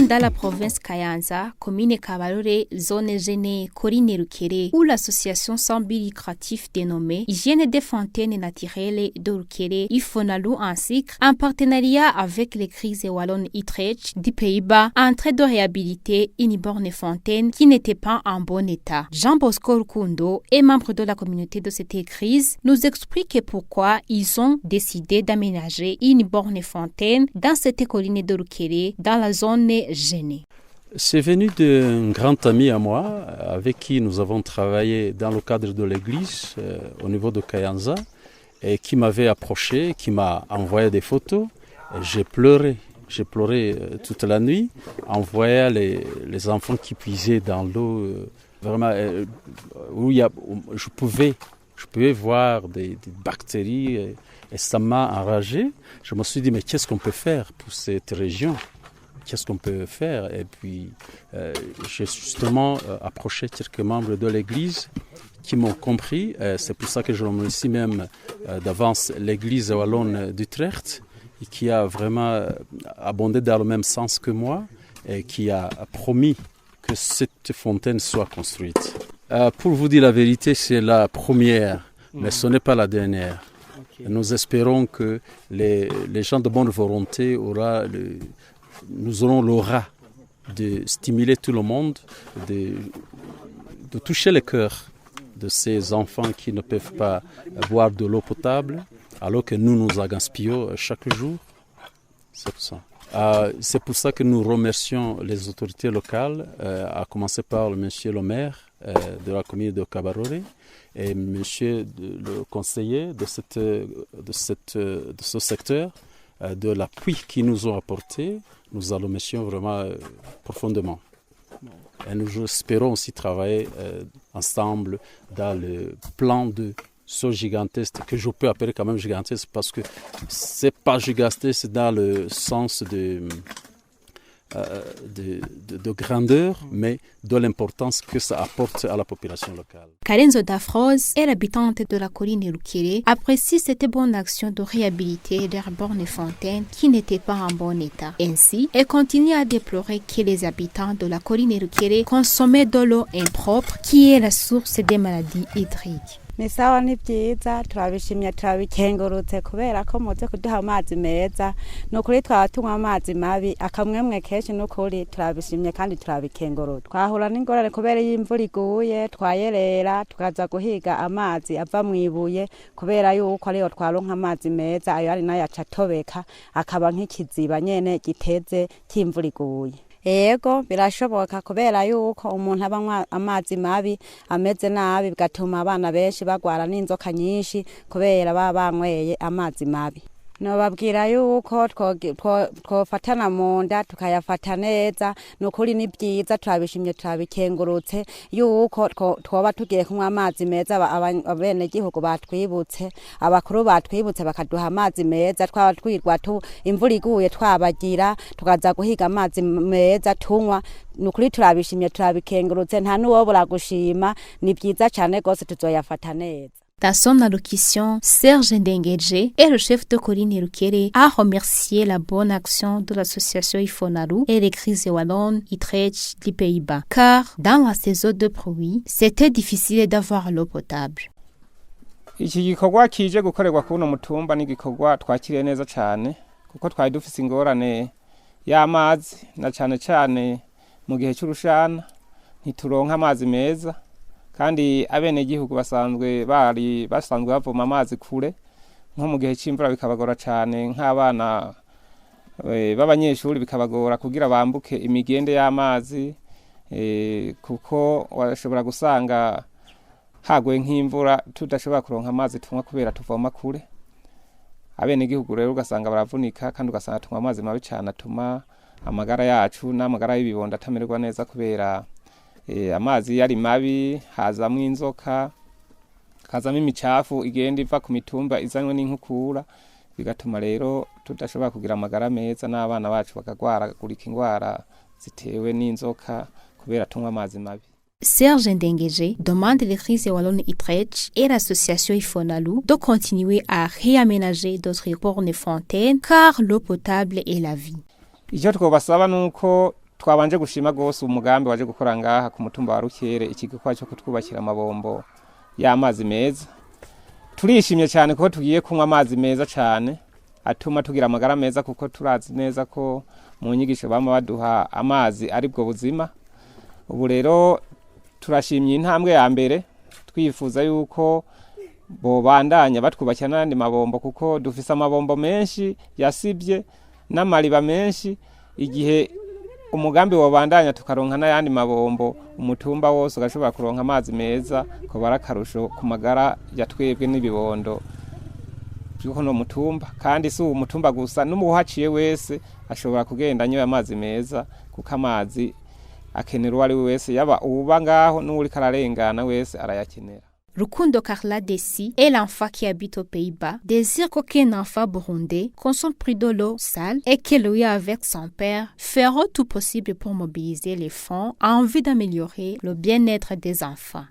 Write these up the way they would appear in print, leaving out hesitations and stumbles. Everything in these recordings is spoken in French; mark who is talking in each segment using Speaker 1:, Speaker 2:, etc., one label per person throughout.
Speaker 1: sommes dans la province Kayanza, commune Kabarore, zone Gênée, Corinne Rukere, où l'association sans but lucratif dénommée Hygiène des fontaines naturelles de Rukere, Ifonalu en cycle, en partenariat avec l'église wallonne Utrecht des Pays-Bas, en train de réhabiliter une borne fontaine qui n'était pas en bon état. Jean Bosco Rukundo est membre de la communauté de cette église, nous explique pourquoi ils ont décidé d'aménager une borne fontaine dans cette colline de Rukere, dans la zone Gênée.
Speaker 2: C'est venu d'un grand ami à moi, avec qui nous avons travaillé dans le cadre de l'église au niveau de Kayanza, et qui m'avait approché, qui m'a envoyé des photos. Et j'ai pleuré toute la nuit en voyant les enfants qui puisaient dans l'eau, vraiment où je pouvais voir des bactéries, et ça m'a enragé. Je me suis dit, mais qu'est-ce qu'on peut faire pour cette région ? Qu'est-ce qu'on peut faire? Et puis, j'ai justement approché quelques membres de l'église qui m'ont compris. C'est pour ça que je remercie même d'avance l'église wallonne d'Utrecht, qui a vraiment abondé dans le même sens que moi et qui a promis que cette fontaine soit construite. Pour vous dire la vérité, c'est la première, mais ce n'est pas la dernière. Okay. Nous espérons que les gens de bonne volonté nous aurons l'aura de stimuler tout le monde, de toucher le cœur de ces enfants qui ne peuvent pas boire de l'eau potable, alors que nous en gaspillons chaque jour. C'est pour ça. C'est pour ça que nous remercions les autorités locales, à commencer par monsieur le maire de la commune de Kabarore et monsieur le conseiller de ce secteur, de l'appui qu'ils nous ont apporté. Nous allons remercions vraiment profondément. Et nous espérons aussi travailler ensemble dans le plan de ce gigantesque, que je peux appeler quand même gigantesque, parce que c'est pas gigantesque dans le sens de grandeur, mais de l'importance que ça apporte à la population locale.
Speaker 1: Karenzo Dafroz est l'habitante de la colline Rukere, apprécie cette bonne action de réhabiliter leur borne fontaine qui n'était pas en bon état. Ainsi, elle continue à déplorer que les habitants de la colline Rukere consommaient de l'eau impropre qui est la source des maladies hydriques.
Speaker 3: Ni sawa ni byiza turabishimye turabikengurutse kubera ko muze kuduha amazi meza nukuri twatunywa amazi mabi akamwemwe kenshi nukuri turabishimye kandi turabikengurutse twahura n'ingorane kubera y'imvura iguye twayerera tukaza guhiga amazi ava mwibuye kubera yuko ariyo twaronka amazi meza ayo ari nayo acatobeka akaba nk'ikiziba nyene giteze cy'imvura iguye. Ego birashoboka kubera yuko umuntu abanywa amazi mabi ameze nabi bigatuma abana benshi bagwara n'inzoka nyinshi kubera baba banyweye amazi mabi. Nobabwira yuko twofatana mu nda tukayafata neza nukuri ni byiza turabishimye turabikengurutse yuko twoba tugiye kunywa amazi meza abene gihugu batwibutse abakuru batwibutse bakaduha amazi meza twaba twirwa imvura iguye twabagira tukaza guhiga amazi meza tunywa nukuri turabishimye turabikengurutse nta nuwobura gushima ni byiza cyane gose tuzoyafata neza.
Speaker 1: Dans son allocution, Serge Ndengeje et le chef de colline Rukere a remercié la bonne action de l'association Ifonalu et l'église wallonne Utrecht des Pays-Bas, car dans la saison de pluie, c'était difficile d'avoir l'eau potable.
Speaker 4: Iki gikorwa kije gukorerwa kuno mutumba ni gikorwa twakiriye neza cyane kuko twari dufise ingorane y'amazi na cyane mu gihe cy'urushana ntituronka amazi meza. Kandi abene gihugu basanzwe bavoma amazi kure nko mu gihe cy'imvura bikabagora cyane nk'abana b'abanyeshuri bikabagora kugira bambuke imigende y'amazi kuko washobora gusanga hagwe nk'imvura tudashobora kuronka amazi tunywa kubera tuvoma kure. Abene gihugu rero ugasanga baravunika kandi ugasanga tunywa amazi mabi cyane atuma amagara yacu n'amagara y'ibibondo atamererwa neza kubera amazi yari mabi hazamwe inzoka hazamwe imicafu igenda iva ku mitumba izanywe n'inkukura bigatuma rero tudashobora kugira amagara meza n'abana bacu bakagwaragurika ingwara zitewe n'inzoka kubera tunywa amazi mabi.
Speaker 1: Serge Ndengeje demande l'église wallonne Utrecht et l'association Ifonalu de continuer à réaménager d'autres bornes fontaines car l'eau potable est la vie.
Speaker 4: Icyo twobasaba nuko twabanje gushima gose umugambi waje gukora ngaha ku mutumba wa Rukere ikigikwa cyo kutwubakira amabombo y'amazi meza. Turishimye cyane kuko tugiye kunywa amazi meza cyane atuma tugira amagara meza, kuko turazi neza ko mu nyigisho bama baduha amazi ari bwo buzima. Ubu rero turashimye intambwe ya mbere, twifuza yuko bobandanya batwubakira n'andi mabombo, kuko dufise amabombo menshi yasibye n'amariba menshi. Igihe umugambi wobandanya tukaronka n'ayandi mabombo, umutumba wose ugashobora kuronka amazi meza, ko barakarusho ku magara ya twebwe n'ibibondo by'uko no mutumba. Kandi si umutumba gusa, n'umuhaciye wese ashobora kugenda anyoye amazi meza, kuko amazi akenera uwari wese, yaba uba ngaho n'uri kararengana wese arayakenera.
Speaker 1: Rukundo Carla Desi est l'enfant qui habite aux Pays-Bas, désire qu'aucun enfant burundais consomme plus de l'eau sale et que lui avec son père feront tout possible pour mobiliser les fonds en vue d'améliorer le bien-être des enfants.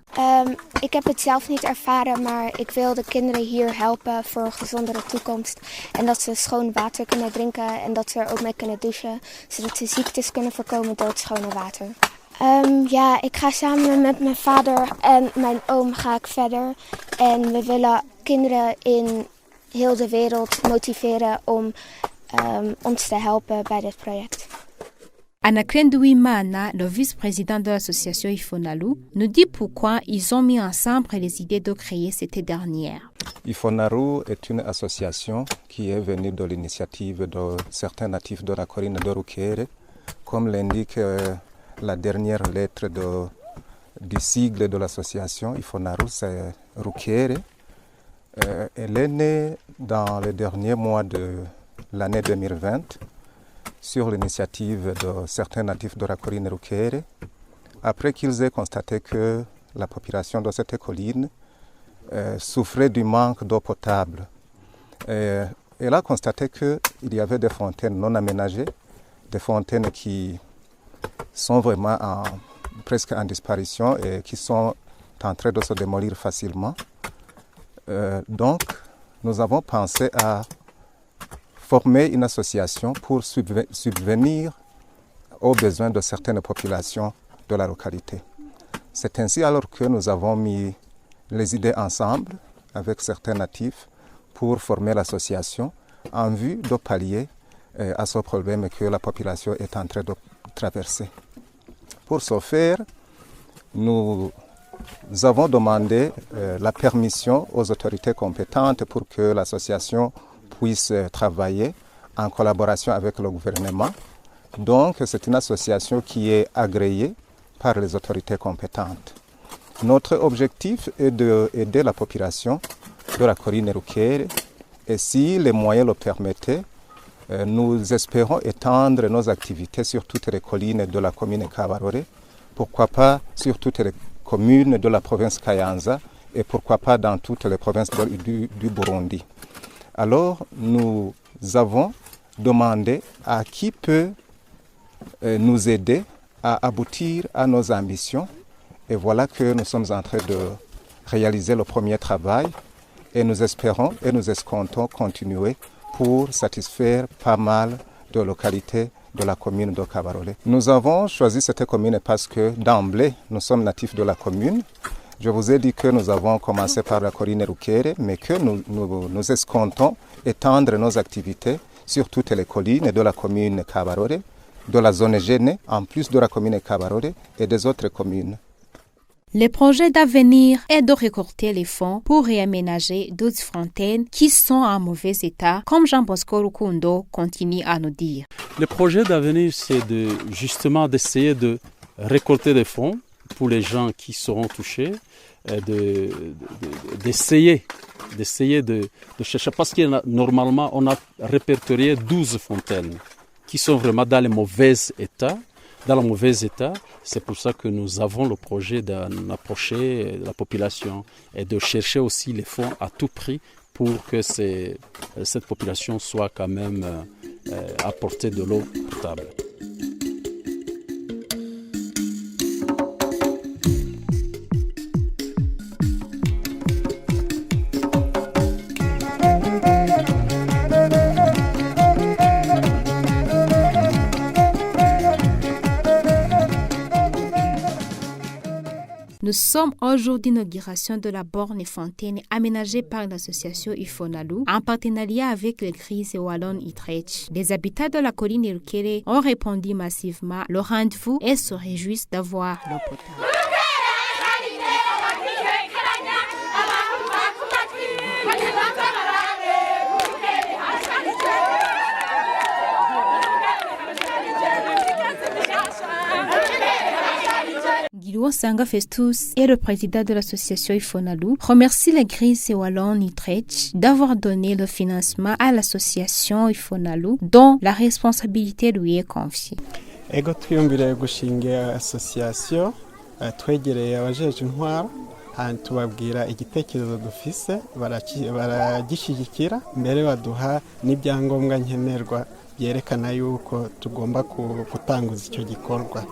Speaker 5: Ik heb het zelf niet ervaren, maar ik wil de kinderen hier helpen voor een gezondere toekomst. En dat ze schoon water kunnen drinken en dat ze er ook mee kunnen douchen, zodat ze ziektes kunnen voorkomen door het schone water. Ja, ik ga samen met mijn vader en mijn oom ga ik verder. En we willen kinderen in heel de wereld motiveren om ons te helpen bij dit project.
Speaker 1: Anakren Douimana, le vice-président de l'association Ifonalu, nous dit pourquoi ils ont mis ensemble les idées de créer cette dernière.
Speaker 6: Ifonalu est une association qui est venue de l'initiative de certains natifs de la colline de Rukere, comme l'indique la dernière lettre du sigle de l'association Ifonalu, c'est Rukere. Elle est née dans le dernier mois de l'année 2020 sur l'initiative de certains natifs de la colline Rukere, après qu'ils aient constaté que la population de cette colline souffrait du manque d'eau potable. Elle a constaté qu'il y avait des fontaines non aménagées, des fontaines qui sont vraiment presque en disparition et qui sont en train de se démolir facilement. Donc, nous avons pensé à former une association pour subvenir aux besoins de certaines populations de la localité. C'est ainsi alors que nous avons mis les idées ensemble avec certains natifs pour former l'association en vue de pallier à ce problème que la population est en train de traverser. Pour ce faire, nous avons demandé la permission aux autorités compétentes pour que l'association puisse travailler en collaboration avec le gouvernement. Donc, c'est une association qui est agréée par les autorités compétentes. Notre objectif est d'aider la population de la colline Rukere et si les moyens le permettaient, nous espérons étendre nos activités sur toutes les collines de la commune Kabarore, pourquoi pas sur toutes les communes de la province Kayanza et pourquoi pas dans toutes les provinces du Burundi. Alors, nous avons demandé à qui peut nous aider à aboutir à nos ambitions. Et voilà que nous sommes en train de réaliser le premier travail et nous espérons et nous escomptons continuer pour satisfaire pas mal de localités de la commune de Kabarole. Nous avons choisi cette commune parce que d'emblée, nous sommes natifs de la commune. Je vous ai dit que nous avons commencé par la colline Rukere, mais que nous escomptons étendre nos activités sur toutes les collines de la commune Kabarore, de la zone Géné, en plus de la commune Kabarore et des autres communes.
Speaker 1: Le projet d'avenir est de récolter les fonds pour réaménager d'autres fontaines qui sont en mauvais état, comme Jean Bosco Rukundo continue à nous dire.
Speaker 2: Le projet d'avenir, c'est justement d'essayer de récolter des fonds pour les gens qui seront touchés, d'essayer de chercher, parce que normalement, on a répertorié 12 fontaines qui sont vraiment dans le mauvais état. C'est pour ça que nous avons le projet d'approcher la population et de chercher aussi les fonds à tout prix pour que cette population soit quand même apportée de l'eau potable.
Speaker 1: Nous sommes au jour d'inauguration de la borne fontaine aménagée par l'association Ifonalu en partenariat avec l'église Wallonne-Utrecht. Les habitants de la colline Rukere ont répondu massivement le rendez-vous et se réjouissent d'avoir l'eau potable. Guido Sanga Festus et le président de l'association Ifonalu remercie l'église Wallonne-Utrecht d'avoir donné le financement à l'association Ifonalu dont la responsabilité lui est confiée.
Speaker 7: Ego twiyumvire gushinga association twegereye abajeje intwaro hanyuma tubabwira igitekerezo dufise baragishigikira mbere baduha n'ibyangombwa nkenerwa byerekana yuko tugomba gutanguza icyo gikorwa.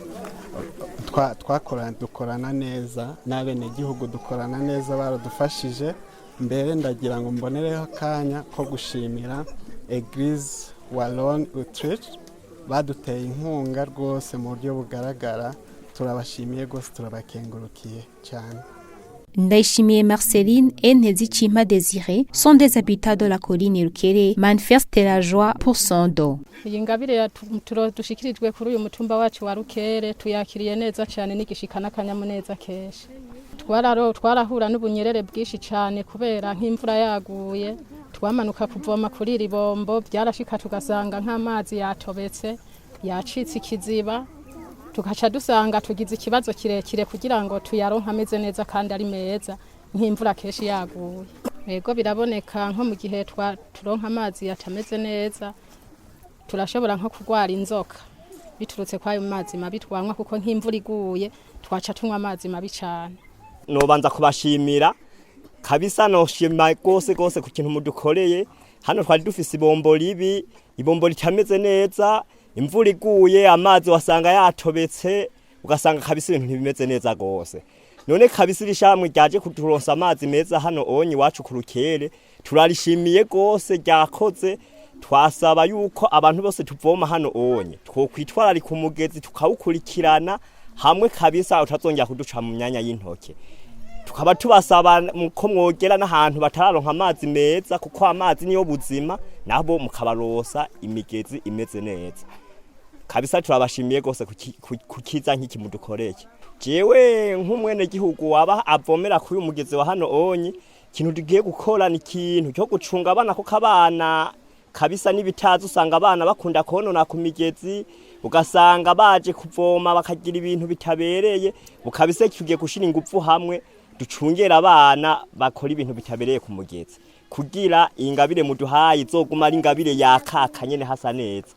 Speaker 7: Dukorana neza n'abenegihugu dukorana neza baradufashije mbere ndagira ngo mbonereho akanya ko gushimira Eglise Wallonne-Utrecht baduteye inkunga rwose mu buryo bugaragara turabashimiye rwose turabakengurukiye cyane.
Speaker 1: Ndaishimiye Marceline et Nezichima Désiré sont des habitants de la colline Rukere manifestent la joie pour son dos.
Speaker 8: Iyi ngabire dushikirijwe kuri uyu mutumba wacu wa Rukere tuyakiriye neza cyane n'igishikana kanyamuneza keshe. Twarahura n'ubunyerere bwishi cyane kubera nk'imvura yaguye twamanuka kuvoma kuri ribombo byarashika tugasanga nk'amazi yatobetse yacitse ikiziba tugaca dusanga tugize ikibazo kirekire kugira ngo tuyaronke ameze neza kandi ari meza nk'imvura keshi yaguye. Yego biraboneka nko mu gihe turonka amazi yatameze neza turashobora nko kugwara inzoka biturutse kwayo mazi mabi twanywa kuko nk'imvura iguye twaca tunywa amazi mabi cyane.
Speaker 9: Nobanza kubashimira kabisa noshima gose ku kintu mudukoreye hano twari dufise ibombo ribi ibombo ritameze neza imvura iguye amazi wasanga yatobetse ugasanga kabisa ibintu ntibimeze neza gose. None kabisa rishamwe ryaje kuturonsa amazi meza hano onyi wacu ku Rukere turarishimiye gose ryakoze. Twasaba yuko abantu bose tuvoma hano onye twokwitwarari ku mugezi tukawukurikirana hamwe kabisa utazongera kuduca mu myanya y'intoke. Tukaba tubasaba ko mwogera n'ahantu batararonka amazi meza kuko amazi niyo buzima nabo mukabarosa imigezi imeze neza. Kabisa turabashimiye gose kukiza nk'iki mudukoreye. Jewe nk'umwene gihugu waba avomera kuri umugezi wa hano onye kintu tugiye gukora ni kintu cyo gucunga abana ko kabana kabisa n'ibitazi usanga abana bakunda konona ku migezi ugasanga baje kuvoma bakagira ibintu bitabereye ukabise kigiye gushira ingufu hamwe ducungera abana bakora ibintu bitabereye ku mugezi kugira ingabire muduhaye izoguma ari ingabire yakaka nyene hasa neza.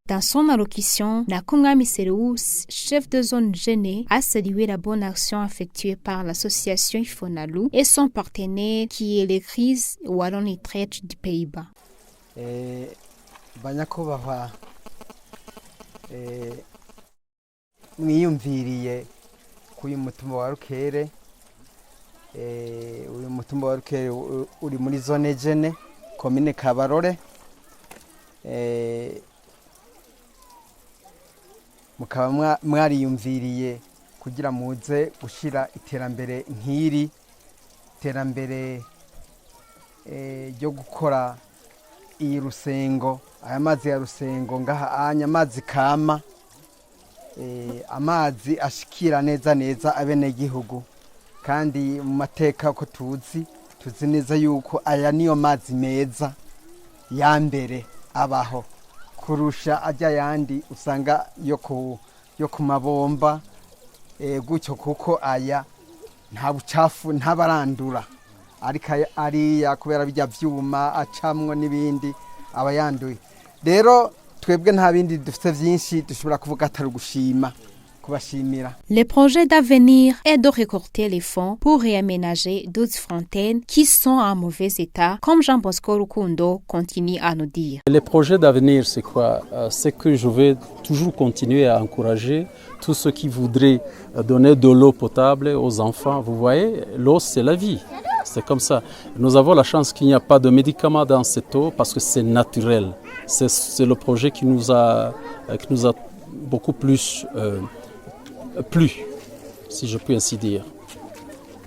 Speaker 1: Dans son allocution, Nakumwami Sereus, chef de zone Gêné, a salué la bonne action effectuée par l'association Ifonalu et son partenaire qui est l'église Wallonne-Utrecht du Pays-Bas.
Speaker 10: Banyakubahwa mwiyumviriye kuyu mutumba wa Rukere uyu mutumba wa Rukere uri muri zone Gêné commune Kabarore mukaba mwariyumviriye kugira muze gushira iterambere nkiri iterambere ryo gukora iyi rusengo aya mazi ya rusengo ngaha amazi kama amazi ashikira neza abene gihugu kandi mu mateka ko tuzi neza yuko aya niyo mazi meza ya mbere abaho kurusha ajya yandi usanga yo ku mabomba gutyo kuko aya nta bucafu ntabarandura ariko ariya kubera bijya vyuma acamwe n'ibindi abayanduye rero twebwe nta bindi dufite byinshi dushobora kuvuga atari gushima kubashimira.
Speaker 1: Le projet d'avenir est de récolter les fonds pour réaménager d'autres fontaines qui sont en mauvais état, comme Jean Bosco Rukundo continue à nous dire.
Speaker 2: Les projets d'avenir, c'est quoi? C'est que je vais toujours continuer à encourager tous ceux qui voudraient donner de l'eau potable aux enfants. Vous voyez, l'eau, c'est la vie. C'est comme ça. Nous avons la chance qu'il n'y a pas de médicaments dans cette eau parce que c'est naturel. C'est le projet qui nous a beaucoup plus plu. si je puis ainsi dire.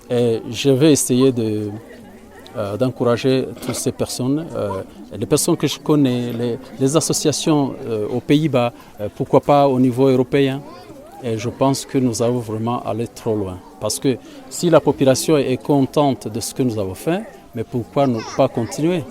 Speaker 2: Et je vais essayer d'encourager toutes ces personnes, les personnes que je connais, les associations aux Pays-Bas, pourquoi pas au niveau européen. Et je pense que nous avons vraiment allé trop loin. Parce que si la population est contente de ce que nous avons fait, mais pourquoi ne pas continuer ?